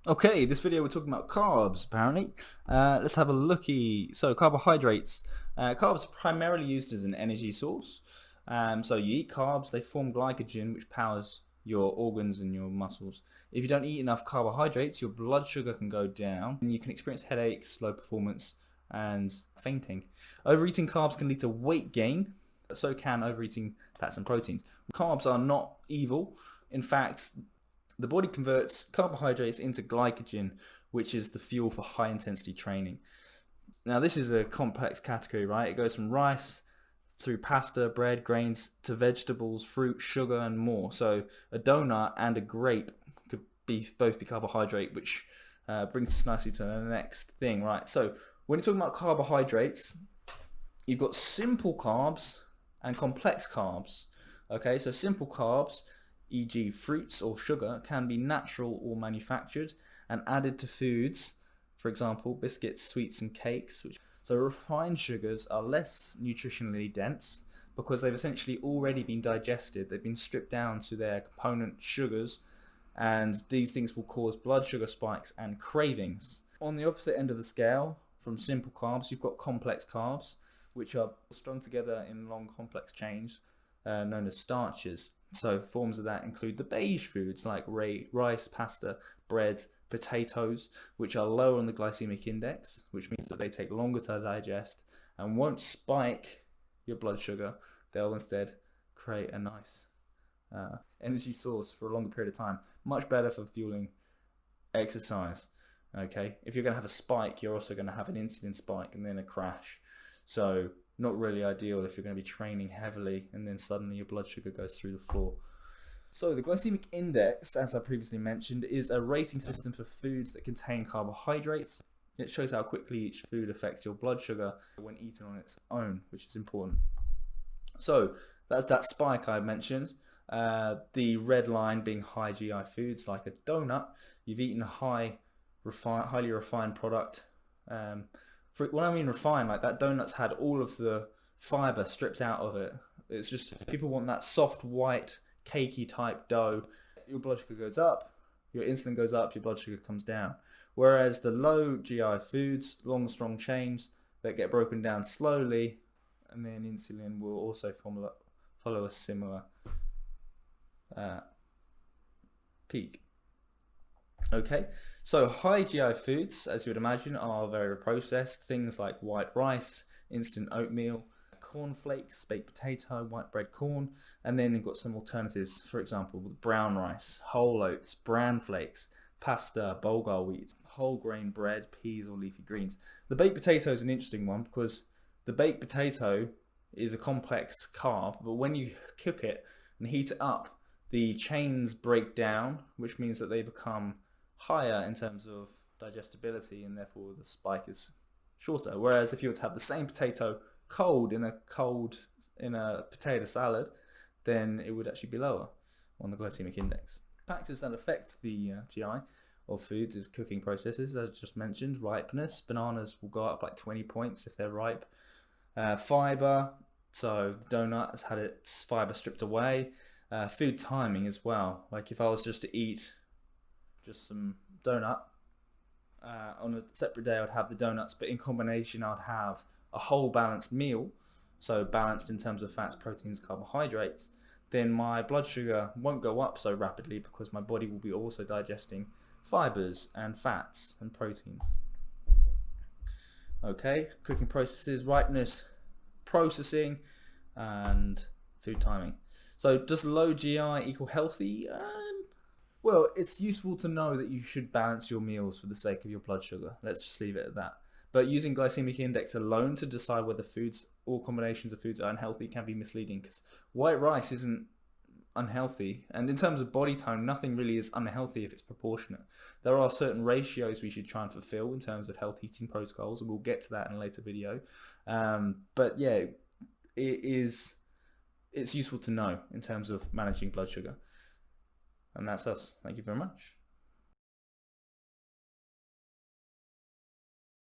Okay, this video we're talking about carbs apparently. Let's have a looky. So carbohydrates. Carbs are primarily used as an energy source. So you eat carbs, they form glycogen which powers your organs and your muscles. If you don't eat enough carbohydrates, your blood sugar can go down and you can experience headaches, low performance and fainting. Overeating carbs can lead to weight gain, but so can overeating fats and proteins. Carbs are not evil. In fact, the body converts carbohydrates into glycogen, which is the fuel for high intensity training. Now this is a complex category, right? It goes from rice through pasta, bread, grains, to vegetables, fruit, sugar and more. So a donut and a grape could both be carbohydrate, which brings us nicely to the next thing, right? So when you're talking about carbohydrates, you've got simple carbs and complex carbs. Okay, so simple carbs, e.g. fruits or sugar, can be natural or manufactured and added to foods, for example biscuits, sweets and cakes. So refined sugars are less nutritionally dense because they've essentially already been digested. They've been stripped down to their component sugars, and these things will cause blood sugar spikes and cravings. On the opposite end of the scale from simple carbs, you've got complex carbs, which are strung together in long complex chains known as starches. So forms of that include the beige foods like rice, pasta, bread, potatoes, which are lower on the glycemic index, which means that they take longer to digest and won't spike your blood sugar. They'll instead create a nice energy source for a longer period of time. Much better for fueling exercise. Okay, if you're going to have a spike, you're also going to have an insulin spike and then a crash. So not really ideal if you're going to be training heavily and then suddenly your blood sugar goes through the floor. So the glycemic index, as I previously mentioned, is a rating system for foods that contain carbohydrates. It shows how quickly each food affects your blood sugar when eaten on its own, which is important. So that's that spike I mentioned. The red line being high GI foods like a donut. You've eaten a highly refined product. When I mean refined, like that donut's had all of the fiber stripped out of it. It's just people want that soft, white, cakey type dough. Your blood sugar goes up, your insulin goes up, your blood sugar comes down. Whereas the low GI foods, long, strong chains that get broken down slowly, and then insulin will also follow a similar peak. Okay, so high GI foods, as you would imagine, are very processed. Things like white rice, instant oatmeal, cornflakes, baked potato, white bread, corn, and then you've got some alternatives. For example, brown rice, whole oats, bran flakes, pasta, bulgur wheat, whole grain bread, peas or leafy greens. The baked potato is an interesting one because the baked potato is a complex carb, but when you cook it and heat it up, the chains break down, which means that they become higher in terms of digestibility and therefore the spike is shorter. Whereas if you were to have the same potato cold in a potato salad, then it would actually be lower on the glycemic index. Factors that affect the GI of foods is cooking processes, as I just mentioned. Ripeness, bananas will go up like 20 points if they're ripe. Fiber, so the donut has had its fiber stripped away. Food timing as well, like if I was just to eat just some donut on a separate day, I'd have the donuts, but in combination I'd have a whole balanced meal, so balanced in terms of fats, proteins, carbohydrates. Then my blood sugar won't go up so rapidly because my body will be also digesting fibers and fats and proteins. Okay, cooking processes, ripeness, processing and food timing. So does low GI equal healthy? Well, it's useful to know that you should balance your meals for the sake of your blood sugar. Let's just leave it at that. But using glycemic index alone to decide whether foods or combinations of foods are unhealthy can be misleading, because white rice isn't unhealthy. And in terms of body tone, nothing really is unhealthy if it's proportionate. There are certain ratios we should try and fulfill in terms of health eating protocols, and we'll get to that in a later video. But yeah, it's useful to know in terms of managing blood sugar. And that's us. Thank you very much.